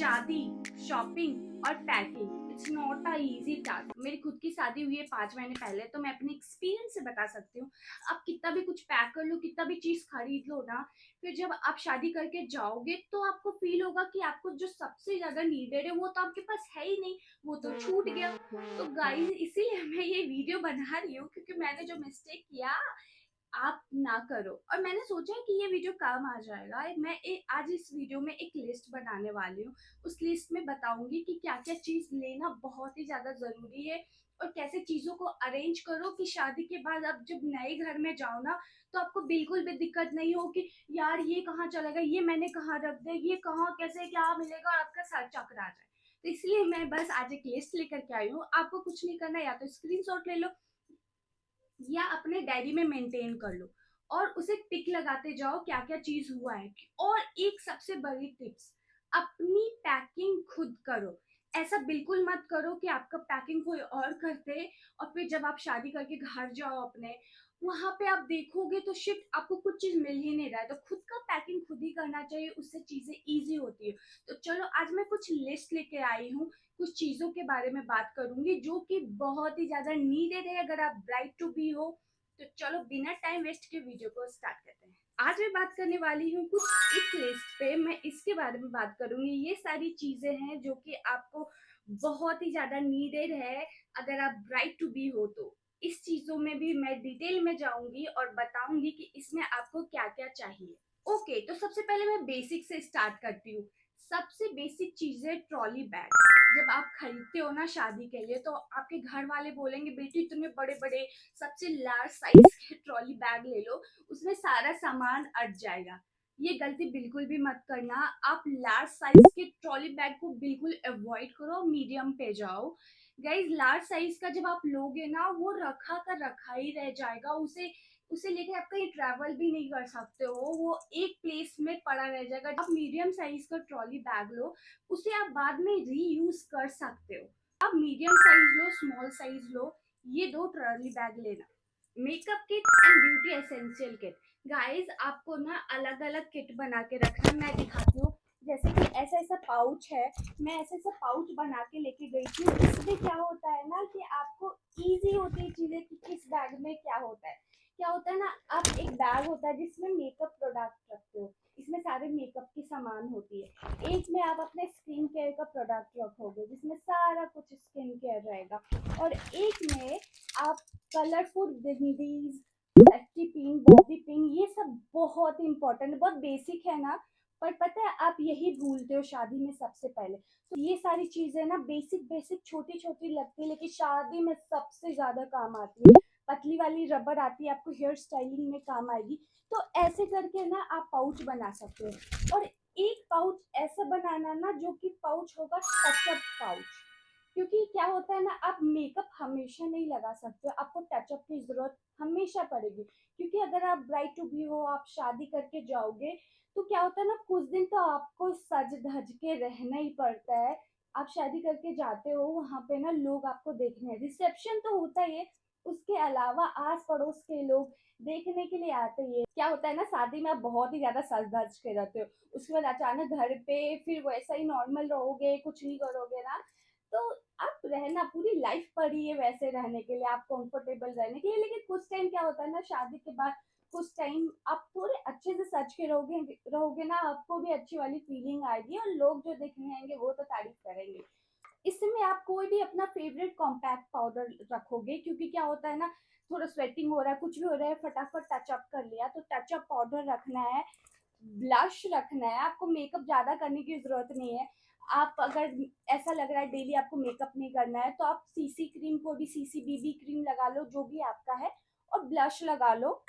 शादी, शॉपिंग और packing it's not a easy task. मेरी खुद की शादी हुई है 5 महीने पहले, तो मैं अपने एक्सपीरियंस से बता सकती हूँ। आप कितना भी कुछ पैक कर लो, कितना भी चीज खरीद लो ना, फिर जब आप शादी करके जाओगे तो आपको फील होगा कि आपको जो सबसे ज्यादा नीडेड है वो तो आपके पास है ही नहीं, वो तो छूट गया। तो गाइस, इसीलिए मैं ये वीडियो बना रही हूँ, क्योंकि मैंने जो मिस्टेक किया आप ना करो। और मैंने सोचा कि ये वीडियो काम आ जाएगा। आज इस वीडियो में एक लिस्ट बनाने वाली हूँ। उस लिस्ट में बताऊंगी कि क्या क्या चीज लेना बहुत ही ज्यादा जरूरी है, और कैसे चीजों को अरेंज करो कि शादी के बाद आप जब नए घर में जाओ ना, तो आपको बिल्कुल भी दिक्कत नहीं हो कि यार ये कहाँ चला गया, ये मैंने कहाँ रख दिया, ये कहाँ कैसे क्या मिलेगा, और आपका सर चकरा जाए। तो इसलिए मैं बस आज एक लिस्ट लेकर के आई हूँ। आपको कुछ नहीं करना, या तो स्क्रीनशॉट ले लो या अपने डायरी में मेंटेन कर लो, और उसे टिक लगाते जाओ क्या क्या चीज हुआ है। और एक सबसे बड़ी टिप्स, अपनी पैकिंग खुद करो। ऐसा बिल्कुल मत करो कि आपका पैकिंग कोई और करते, और फिर जब आप शादी करके घर जाओ अपने, वहां पे आप देखोगे तो शिट आपको कुछ चीज मिल ही नहीं रहा है। तो खुद का पैकिंग खुद ही करना चाहिए, उससे चीजें इजी होती है। तो चलो, आज मैं कुछ लिस्ट लेके आई हूँ। कुछ चीजों के बारे में बात करूंगी जो कि बहुत ही ज्यादा नीडेड है अगर आप ब्राइड टू बी हो। तो चलो, बिना टाइम वेस्ट के वीडियो को स्टार्ट करते हैं। आज मैं बात करने वाली हूँ कुछ इस लिस्ट पे, मैं इसके बारे में बात करूंगी। ये सारी चीजें हैं जो कि आपको बहुत ही ज्यादा नीडेड है अगर आप ब्राइड टू बी हो। तो इस चीजों में भी मैं डिटेल में जाऊंगी और बताऊंगी कि इसमें आपको क्या क्या चाहिए। ओके, तो सबसे पहले मैं बेसिक से स्टार्ट करती हूँ। सबसे बेसिक चीज है ट्रॉली बैग। जब आप खरीदते हो ना शादी के लिए, तो आपके घर वाले बोलेंगे बेटी इतने बड़े बड़े सबसे लार्ज साइज के ट्रॉली बैग ले लो, उसमें सारा सामान अट जाएगा। ये गलती बिल्कुल भी मत करना। आप लार्ज साइज के ट्रॉली बैग को बिल्कुल अवॉइड करो, मीडियम पे जाओ। गाइज, लार्ज साइज का जब आप लोगे ना, वो रखा का रखा ही रह जाएगा। उसे उसे लेके आप कहीं ट्रैवल भी नहीं कर सकते हो, वो एक प्लेस में पड़ा रह जाएगा। आप मीडियम साइज का ट्रॉली बैग लो, उसे आप बाद में रीयूज कर सकते हो। आप medium size low, small size low, ये दो ट्रॉली बैग लेना। Makeup kit and beauty essential kit. Guys, आपको ना अलग अलग किट बना के रखना। मैं दिखाती हूँ, जैसे कि ऐसा ऐसा पाउच है, मैं ऐसा ऐसा पाउच बना के लेके गई थी। इसमें क्या होता है ना कि आपको इजी होती है चीजें कि किस बैग में क्या होता है। क्या होता है ना, आप एक बैग होता है जिसमें मेकअप प्रोडक्ट रखते हो, इसमें सारे मेकअप की सामान होती है। एक में आप अपने स्किन केयर का प्रोडक्ट रखोगे जिसमें सारा कुछ स्किन केयर रहेगा, और एक में आप colourful bindis, safety pin, bobby pin, ये सब बहुत इंपॉर्टेंट, बहुत बेसिक है ना। पर पता है, आप यही भूलते हो शादी में सबसे पहले। तो ये सारी चीजें ना बेसिक बेसिक छोटी छोटी लगती है, लेकिन शादी में सबसे ज्यादा काम आती है। पतली वाली रबर आती है, आपको हेयर स्टाइलिंग में काम आएगी। तो ऐसे करके ना आप पाउच बना सकते हो। और एक पाउच ऐसा बनाना ना जो कि पाउच होगा टचअप पाउच, क्योंकि क्या होता है ना, आप मेकअप हमेशा नहीं लगा सकते, आपको टचअप की जरूरत हमेशा पड़ेगी। क्योंकि अगर आप ब्राइड टू बी हो, आप शादी करके जाओगे, तो क्या होता है ना, कुछ दिन तो आपको सज धज के रहना ही पड़ता है। आप शादी करके जाते हो, वहां पे ना लोग आपको देखने, रिसेप्शन तो होता ही है, उसके अलावा आस पड़ोस के लोग देखने के लिए आते ही है। क्या होता है ना, शादी में आप बहुत ही ज्यादा सज धज के रहते हो, उसके बाद अचानक घर पे फिर वैसा ही नॉर्मल रहोगे, कुछ नहीं करोगे ना। तो आप रहना, पूरी लाइफ पड़ी है वैसे रहने के लिए, आप कंफर्टेबल रहने के लिए। लेकिन कुछ टाइम क्या होता है ना, शादी के बाद कुछ टाइम आप थोड़े अच्छे से सच के रहोगे रहोगे ना, आपको भी अच्छी वाली फीलिंग आएगी, और लोग जो देखने आएंगे वो तो तारीफ करेंगे। इसमें आप कोई भी अपना फेवरेट कॉम्पैक्ट पाउडर रखोगे, क्योंकि क्या होता है ना, थोड़ा स्वेटिंग हो रहा है, कुछ भी हो रहा है, फटाफट टचअप कर लिया, तो टचअप पाउडर रखना है। ब्लश रखना है, आपको मेकअप ज्यादा करने की जरूरत नहीं है। आप अगर ऐसा लग रहा है डेली आपको मेकअप नहीं करना है, तो आप सीसी क्रीम, कोई भी सीसी बीबी क्रीम लगा लो, जो भी आपका है, और ब्लश लगा लो।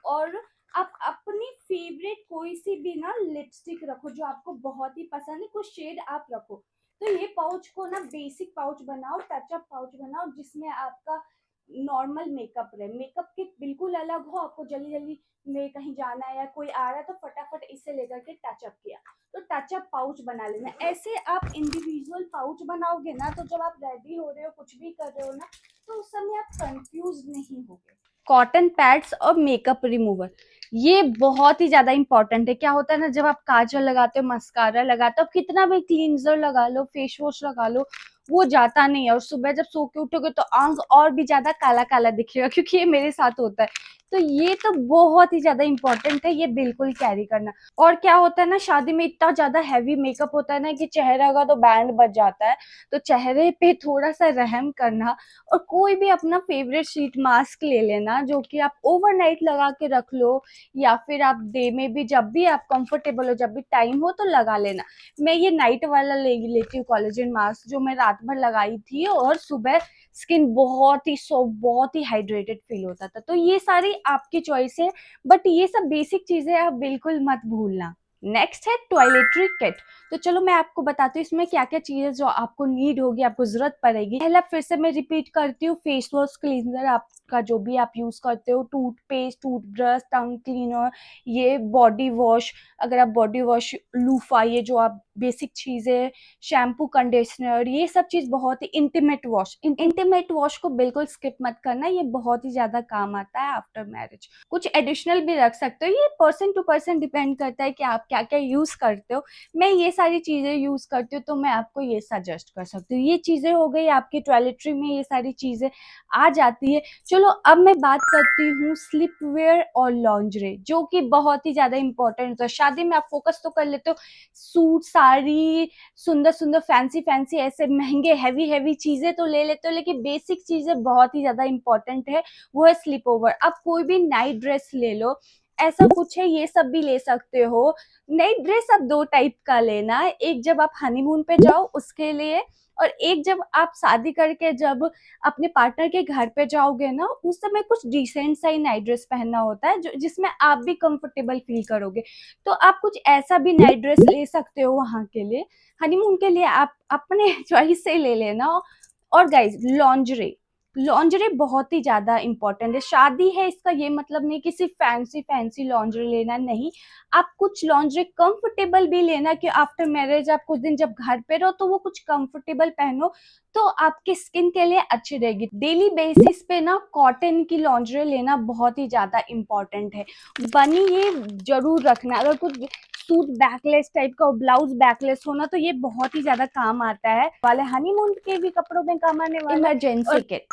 और आप अपनी फेवरेट कोई सी भी ना लिपस्टिक रखो जो आपको बहुत ही पसंद है, कुछ शेड आप रखो। तो ये पाउच को ना बेसिक पाउच बनाओ, टचअप पाउच बनाओ, जिसमें आपका नॉर्मल मेकअप रहे। मेकअप किट बिल्कुल अलग हो, आपको जल्दी जल्दी में कहीं जाना है या कोई आ रहा है तो फटाफट इसे लेकर के टचअप किया, तो टचअप पाउच बना लेना। ऐसे आप इंडिविजुअल पाउच बनाओगे ना, तो जब आप रेडी हो रहे हो, कुछ भी कर रहे हो ना, तो उस समय आप कंफ्यूज नहीं होगे। कॉटन पैड्स और मेकअप रिमूवर। ये बहुत ही ज्यादा इंपॉर्टेंट है। क्या होता है ना, जब आप काजल लगाते हो, मस्कारा लगाते हो, आप कितना भी क्लींजर लगा लो, फेस वॉश लगा लो, वो जाता नहीं है। और सुबह जब सो के उठोगे तो आंख और भी ज्यादा काला काला दिखेगा, क्योंकि ये मेरे साथ होता है। तो ये तो बहुत ही ज्यादा इंपॉर्टेंट है, ये बिल्कुल कैरी करना। और क्या होता है ना, शादी में इतना ज्यादा हैवी मेकअप होता है ना कि चेहरा का तो बैंड बज जाता है। तो चेहरे पे थोड़ा सा रहम करना, और कोई भी अपना फेवरेट शीट मास्क ले लेना, जो कि आप ओवरनाइट लगा के रख लो, या फिर आप डे में भी जब भी आप कंफर्टेबल हो, जब भी टाइम हो तो लगा लेना। मैं ये नाइट वाला लेती हूँ, कोलेजन मास्क, जो मैं रात भर लगाई थी, और सुबह स्किन बहुत ही सॉफ्ट, बहुत ही हाइड्रेटेड फील होता था। तो ये सारी आपकी चॉइस है, बट ये सब बेसिक चीजें आप बिल्कुल मत भूलना। नेक्स्ट है टॉयलेटरी किट। तो चलो मैं आपको बताती हूँ इसमें क्या क्या चीजें जो आपको नीड होगी, आपको जरूरत पड़ेगी। पहला फिर से मैं रिपीट करती हूँ, फेस वॉश, क्लींजर आपका जो भी आप यूज करते हो, टूथपेस्ट, टूथब्रश, टंग क्लीनर, ये बॉडी वॉश, अगर आप बॉडी वॉश, लूफा, ये जो आप बेसिक चीजें, शैम्पू, कंडीशनर, ये सब चीज बहुत ही, इंटीमेट वॉश को बिल्कुल स्किप मत करना, ये बहुत ही ज्यादा काम आता है आफ्टर मैरिज। कुछ एडिशनल भी रख सकते हो, ये पर्सन टू पर्सन डिपेंड करता है कि आप क्या क्या यूज करते हो। मैं ये सारी चीजें यूज करती हूँ, तो मैं आपको ये सजेस्ट कर सकती हूँ। ये चीजें हो गई आपकी टॉयलेटरी में, ये सारी चीजें आ जाती है। चलो अब मैं बात करती हूँ स्लीप वेयर और लॉन्जरी, जो कि बहुत ही ज्यादा इंपॉर्टेंट है। शादी में आप फोकस तो कर लेते हो, सूट, साड़ी, सुंदर सुंदर, फैंसी फैंसी, ऐसे महंगे हैवी हैवी चीजें तो ले लेते हो, लेकिन बेसिक चीजें बहुत ही ज्यादा इंपॉर्टेंट है, वो है स्लीप ओवर। आप कोई भी नाइट ड्रेस ले लो, ऐसा कुछ है, ये सब भी ले सकते हो। नाइट ड्रेस आप दो टाइप का लेना, एक जब आप हनीमून पे जाओ उसके लिए, और एक जब आप शादी करके जब अपने पार्टनर के घर पे जाओगे ना, उस समय कुछ डिसेंट सा ही नाइट ड्रेस पहनना होता है, जो जिसमें आप भी कंफर्टेबल फील करोगे। तो आप कुछ ऐसा भी नाइट ड्रेस ले सकते हो वहां के लिए, हनीमून के लिए आप अपने चॉइस से ले लेना। और गाइज, लॉन्जरी, लॉन्जरी बहुत ही ज्यादा इंपॉर्टेंट है। शादी है इसका ये मतलब नहीं कि सिर्फ फैंसी फैंसी लॉन्जरी लेना, नहीं। आप कुछ लॉन्जरी कंफर्टेबल भी लेना, कि आफ्टर मैरिज आप कुछ दिन जब घर पे रहो तो वो कुछ कंफर्टेबल पहनो, तो आपकी स्किन के लिए अच्छी रहेगी। डेली बेसिस पे ना कॉटन की लॉन्जरी लेना बहुत ही ज्यादा इंपॉर्टेंट है। बनी ये जरूर रखना, अगर कुछ सूट बैकलेस टाइप का, ब्लाउज बैकलेस होना, तो ये बहुत ही ज्यादा काम आता है वाले, हनीमून के भी कपड़ों में काम आने वाला। इमरजेंसी किट,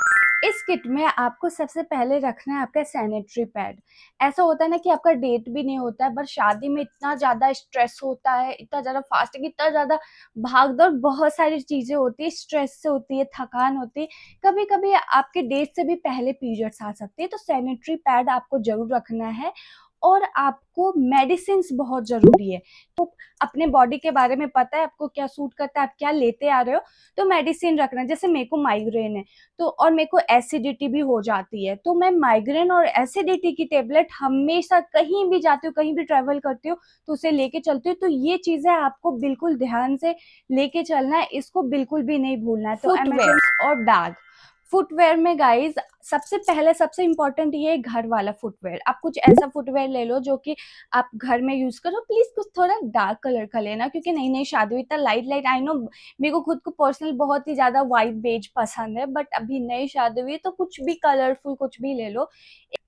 इस किट में आपको सबसे पहले रखना है आपका सैनिटरी पैड। ऐसा होता है ना कि आपका डेट भी नहीं होता है, बट शादी में इतना ज्यादा स्ट्रेस होता है, इतना ज्यादा फास्टिंग, इतना ज्यादा भागदौड़, बहुत सारी चीजें होती है, स्ट्रेस से होती है, थकान होती है, कभी कभी आपके डेट से भी पहले पीरियड्स आ सकती है। तो सैनिटरी पैड आपको जरूर रखना है। और आपको मेडिसिन बहुत जरूरी है। तो अपने बॉडी के बारे में पता है आपको क्या सूट करता है, आप क्या लेते आ रहे हो, तो मेडिसिन रखना। जैसे मेरे को माइग्रेन है, तो और मेरे को एसिडिटी भी हो जाती है, तो मैं माइग्रेन और एसिडिटी की टेबलेट हमेशा कहीं भी जाती हूँ, कहीं भी ट्रेवल करती हूँ, तो उसे लेके चलती हूँ। तो ये चीजें आपको बिल्कुल ध्यान से लेके चलना है, इसको बिल्कुल भी नहीं भूलना है। तो इमरजेंसी और बैग, फुटवेयर में गाइज सबसे पहले सबसे इंपॉर्टेंट ये है घर वाला फुटवेयर। आप कुछ ऐसा फुटवेयर ले लो जो कि आप घर में यूज करो। प्लीज कुछ थोड़ा डार्क कलर का लेना, क्योंकि नई नई शादी हुई, इतना लाइट लाइट, आई नो मेरे को खुद को पर्सनल बहुत ही ज्यादा वाइट बेज पसंद है, बट अभी नई शादी हुई है तो कुछ भी कलरफुल कुछ भी ले लो।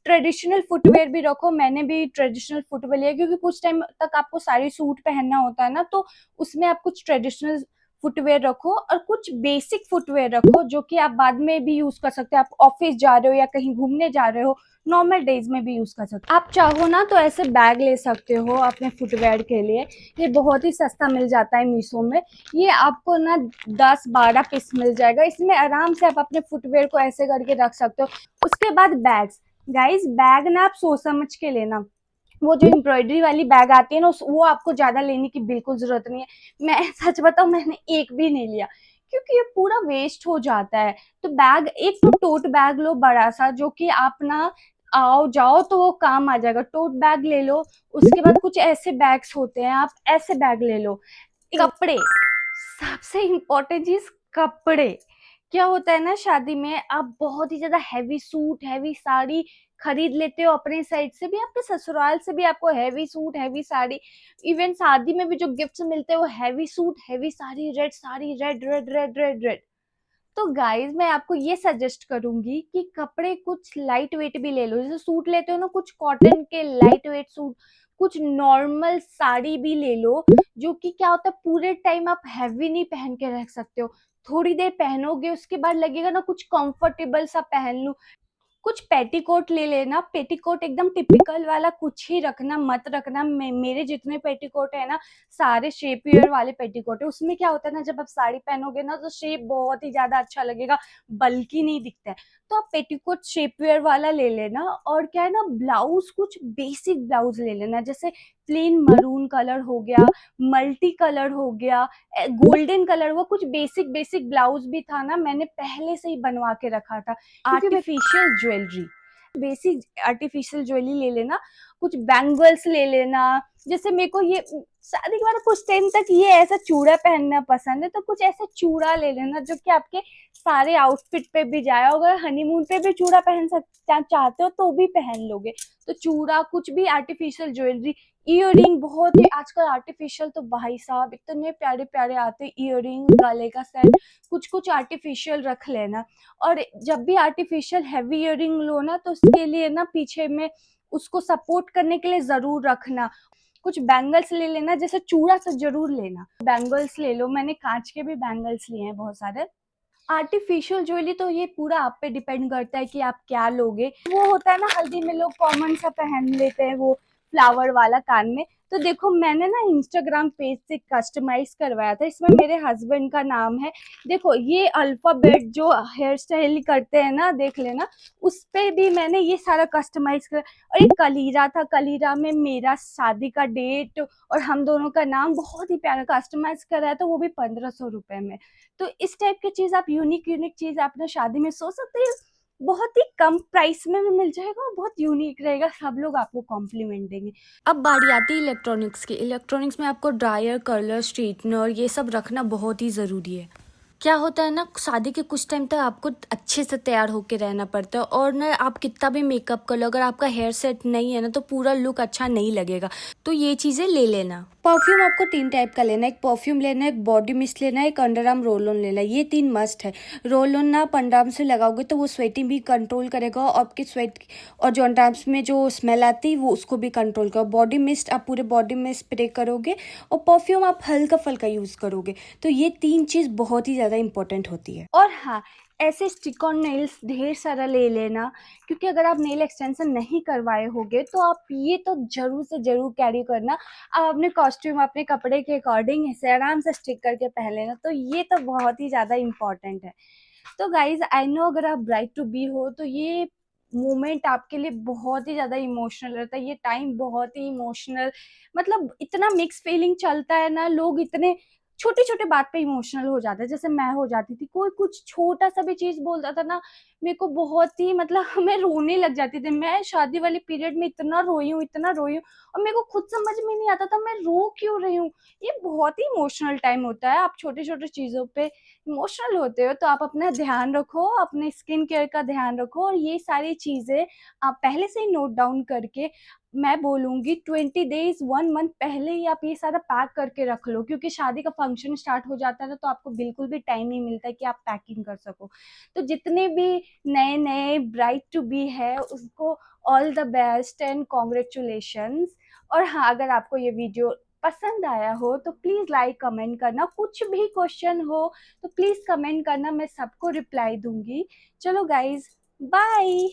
ट्रेडिशनल फुटवेयर भी रखो, मैंने भी ट्रेडिशनल फुटवेयर लिया, क्योंकि कुछ टाइम तक आपको सारी सूट पहनना होता है ना, तो उसमें आप कुछ ट्रेडिशनल फुटवेयर रखो, और कुछ बेसिक फुटवेयर रखो जो कि आप बाद में भी यूज कर सकते हो। आप ऑफिस जा रहे हो या कहीं घूमने जा रहे हो, नॉर्मल डेज में भी यूज कर सकते हो। आप चाहो ना तो ऐसे बैग ले सकते हो अपने फुटवेयर के लिए, ये बहुत ही सस्ता मिल जाता है मीशो में। ये आपको ना 10-12 पीस मिल जाएगा, इसमें आराम से आप अपने फुटवेयर को ऐसे करके रख सकते हो। उसके बाद बैग्स, गाइस बैग ना आप सोच समझ के लेना। वो जो एम्ब्रॉयडरी वाली बैग आती है ना, वो आपको ज्यादा लेने की बिल्कुल जरूरत नहीं है। मैं सच बताऊं, मैंने एक भी नहीं लिया, क्योंकि ये पूरा वेस्ट हो जाता है। तो बैग, एक तो टोट बैग लो बड़ा सा, जो कि आप ना आओ जाओ तो वो काम आ जाएगा, टोट बैग ले लो। उसके बाद कुछ ऐसे बैग्स होते हैं, आप ऐसे बैग ले लो। कपड़े, सबसे इम्पोर्टेंट चीज, कपड़े। क्या होता है ना, शादी में आप बहुत ही ज्यादा हैवी सूट, हैवी साड़ी खरीद लेते हो, अपने साइड से भी, आपके ससुराल से भी आपको heavy suit, heavy sari, even शादी में भी जो गिफ्ट्स मिलते हैं वो heavy suit, heavy sari, red sari, red red red red red. तो गाइस मैं आपको ये सजेस्ट करूंगी कि कपड़े कुछ लाइट वेट भी ले लो, जैसे सूट लेते हो ना, कुछ कॉटन के लाइट वेट सूट, कुछ नॉर्मल साड़ी भी ले लो, जो कि क्या होता है पूरे टाइम आप हैवी नहीं पहन के रख सकते हो, थोड़ी देर पहनोगे उसके बाद लगेगा ना कुछ कंफर्टेबल सा पहन लूं। कुछ पेटीकोट ले लेना, पेटीकोट एकदम टिपिकल वाला कुछ ही रखना, मत रखना मेरे जितने पेटीकोट है ना सारे शेप वेयर वाले पेटीकोट है। उसमें क्या होता है ना, जब आप साड़ी पहनोगे ना तो शेप बहुत ही ज्यादा अच्छा लगेगा, बल्कि नहीं दिखता है। तो आप पेटीकोट शेप वेयर वाला ले लेना। और क्या है ना, ब्लाउज कुछ बेसिक ब्लाउज ले लेना, जैसे प्लेन मरून कलर हो गया, मल्टी कलर हो गया, गोल्डन कलर हुआ, कुछ बेसिक बेसिक ब्लाउज भी था ना मैंने पहले से ही बनवा के रखा था। Artificial jewellery, basic artificial jewellery ले लेना, कुछ बैंगल्स ले लेना। जैसे मेरे को ये शादी के बाद कुछ टाइम तक ये ऐसा चूड़ा पहनना पसंद है, तो कुछ ऐसा चूड़ा ले लेना जो कि आपके सारे आउटफिट पे भी जाए। अगर हनीमून पे भी चूड़ा पहन सकते चाहते हो तो भी पहन लोगे। तो चूड़ा, कुछ भी आर्टिफिशियल ज्वेलरी, इयररिंग, बहुत ही आजकल आर्टिफिशियल तो भाई साहब इतने प्यारे प्यारे आते हैं, इयररिंग, गले का सेट, कुछ कुछ आर्टिफिशियल रख लेना। और जब भी आर्टिफिशियल हैवी इयररिंग लो ना तो उसके लिए ना पीछे में उसको सपोर्ट करने के लिए जरूर रखना। कुछ बैंगल्स ले लेना, जैसे चूड़ा तो जरूर लेना, बैंगल्स ले लो, मैंने कांच के भी बैंगल्स लिए हैं बहुत सारे। आर्टिफिशियल ज्वेलरी तो ये पूरा आप पे डिपेंड करता है कि आप क्या लोगे। वो होता है ना हल्दी में लोग कॉमन सा पहन लेते हैं वो फ्लावर वाला कान में। तो देखो मैंने ना इंस्टाग्राम पेज से कस्टमाइज करवाया था, इसमें मेरे हस्बैंड का नाम है। देखो ये अल्फाबेट जो हेयर स्टाइल करते हैं ना, देख लेना, उस पे भी मैंने ये सारा कस्टमाइज कर। और एक कलीरा था, कलीरा में मेरा शादी का डेट और हम दोनों का नाम बहुत ही प्यारा कस्टमाइज कराया, तो वो भी 1500 रुपए में। तो इस टाइप की चीज आप यूनिक यूनिक चीज अपने शादी में सोच सकते हैं, बहुत ही कम प्राइस में भी मिल जाएगा और बहुत यूनिक रहेगा, सब लोग आपको कॉम्प्लीमेंट देंगे। अब बारी आती है इलेक्ट्रॉनिक्स की। इलेक्ट्रॉनिक्स में आपको ड्रायर, कर्लर, स्ट्रेटनर ये सब रखना बहुत ही ज़रूरी है। क्या होता है ना, शादी के कुछ टाइम तक आपको अच्छे से तैयार होके रहना पड़ता है, और ना आप कितना भी मेकअप कर लो, अगर आपका हेयर सेट नहीं है ना तो पूरा लुक अच्छा नहीं लगेगा। तो ये चीज़ें ले लेना। परफ्यूम आपको 3 टाइप का लेना है, एक परफ्यूम लेना है, एक बॉडी मिस्ट लेना है, एक अंडर आर्म रोल ऑन लेना है, ये 3 मस्ट है। रोल ऑन ना आप अंडर आर्म से लगाओगे तो वो स्वेटिंग भी कंट्रोल करेगा, और आपकी स्वेट और जो अंडर आर्म्स में जो स्मेल आती है वो उसको भी कंट्रोल करेगा। बॉडी मिस्ट आप पूरे बॉडी में स्प्रे करोगे, और परफ्यूम आप हल्का फुल्का यूज़ करोगे। तो ये 3 चीज़ बहुत ही ज़्यादा इंपॉर्टेंट होती है। और हाँ, ऐसे स्टिक ऑन नेल्स ढेर सारा ले लेना, क्योंकि अगर आप नेल एक्सटेंशन नहीं करवाए होगे तो आप ये तो जरूर से जरूर कैरी करना। आप अपने कॉस्ट्यूम अपने कपड़े के अकॉर्डिंग इसे आराम से स्टिक करके पहन लेना, तो ये तो बहुत ही ज़्यादा इंपॉर्टेंट है। तो गाइज आई नो अगर आप ब्राइड टू बी हो तो ये मोमेंट आपके लिए बहुत ही ज्यादा इमोशनल रहता है, ये टाइम बहुत ही इमोशनल, मतलब इतना मिक्स फीलिंग चलता है ना, लोग इतने छोटे छोटे बात पे इमोशनल हो जाते हैं, जैसे मैं हो जाती थी, कोई कुछ छोटा सा भी चीज बोलता था ना, मेरे को बहुत ही मतलब मैं रोने लग जाती थी। मैं शादी वाले पीरियड में इतना रोई हूँ, इतना रोई हूँ, और मेरे को खुद समझ में नहीं आता था मैं रो क्यों रही हूँ। ये बहुत ही इमोशनल टाइम होता है, आप छोटे छोटे चीजों पे इमोशनल होते हो, तो आप अपना ध्यान रखो, अपने स्किन केयर का ध्यान रखो, और ये सारी चीजें आप पहले से ही नोट डाउन करके, मैं बोलूंगी 20 डेज 1 मंथ पहले ही आप ये सारा पैक करके रख लो, क्योंकि शादी का फंक्शन स्टार्ट हो जाता है ना तो आपको बिल्कुल भी टाइम नहीं मिलता है कि आप पैकिंग कर सको। तो जितने भी नए नए ब्राइड टू बी है उसको all the best and congratulations. और हाँ, अगर आपको ये वीडियो पसंद आया हो तो प्लीज लाइक कमेंट करना, कुछ भी क्वेश्चन हो तो प्लीज कमेंट करना, मैं सबको रिप्लाई दूंगी। चलो गाइज, बाय।